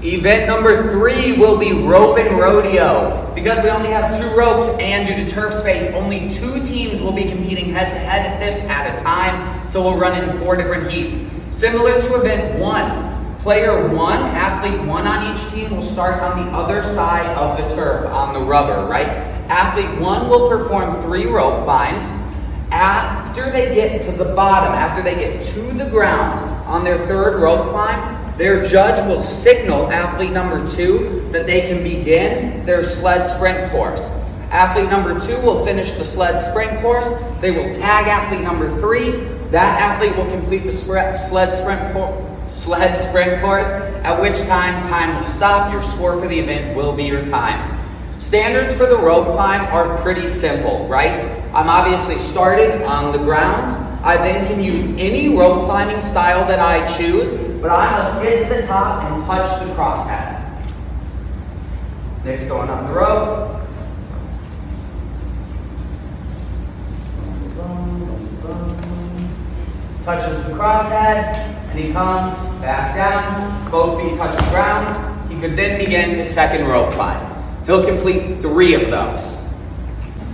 Event number 3 will be rope and rodeo. Because we only have 2 ropes and due to turf space, only 2 teams will be competing head to head at this at a time. So we'll run in 4 different heats. Similar to event 1, player 1, athlete 1 on each team will start on the other side of the turf on the rubber, right? Athlete 1 will perform 3 rope climbs. After they get to the bottom, after they get to the ground on their 3rd rope climb, their judge will signal athlete number 2 that they can begin their sled sprint course. Athlete number 2 will finish the sled sprint course. They will tag athlete number 3. That athlete will complete the sled sprint course, at which time will stop. Your score for the event will be your time. Standards for the rope climb are pretty simple, right? I'm obviously starting on the ground. I then can use any rope climbing style that I choose, but I must get to the top and touch the crosshead. Nick's going up the rope. Touches the crosshead, and he comes back down. Both feet touch the ground. He could then begin his 2nd rope climb. He'll complete 3 of those.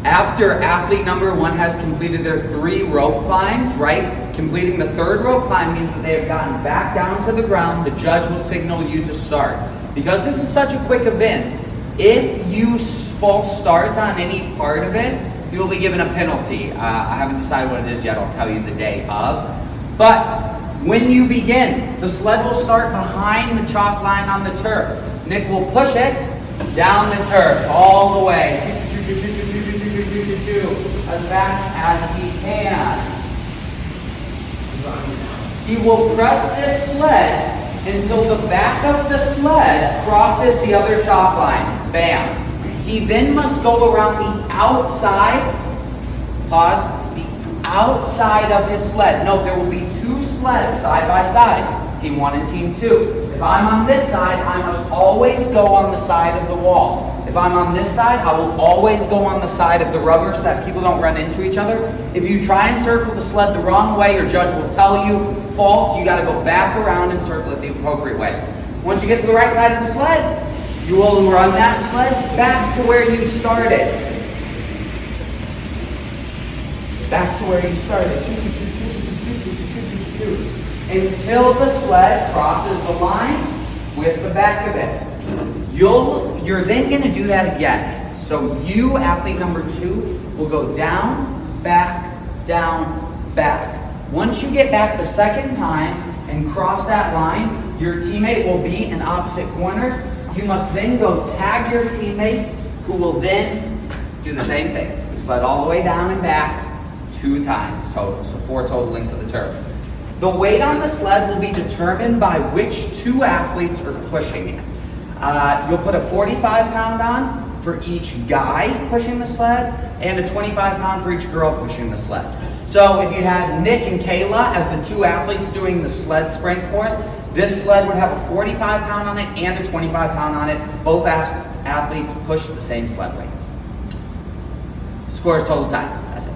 After athlete number 1 has completed their 3 rope climbs, right? Completing the 3rd rope climb means that they have gotten back down to the ground. The judge will signal you to start. Because this is such a quick event, if you false start on any part of it, you will be given a penalty. I haven't decided what it is yet. I'll tell you the day of. But when you begin, the sled will start behind the chalk line on the turf. Nick will push it down the turf all the way. As fast as he can. He will press this sled until the back of the sled crosses the other chalk line. Bam. He then must go around the outside, pause, the outside of his sled. Note, there will be 2 sleds side by side, team 1 and team 2. If I'm on this side, I must always go on the side of the wall. If I'm on this side, I will always go on the side of the rubber so that people don't run into each other. If you try and circle the sled the wrong way, your judge will tell you, fault, you gotta go back around and circle it the appropriate way. Once you get to the right side of the sled, you will run that sled back to where you started. Back to where you started. Until the sled crosses the line with the back of it. You're then going to do that again. So you, athlete number 2, will go down, back, down, back. Once you get back the 2nd time and cross that line, your teammate will be in opposite corners. You must then go tag your teammate, who will then do the same thing. Sled all the way down and back 2 times total, so 4 total lengths of the turf. The weight on the sled will be determined by which 2 athletes are pushing it. You'll put a 45-pound on for each guy pushing the sled and a 25-pound for each girl pushing the sled. So if you had Nick and Kayla as the 2 athletes doing the sled sprint course, this sled would have a 45-pound on it and a 25-pound on it. Both athletes push the same sled weight. Scores total time. That's it.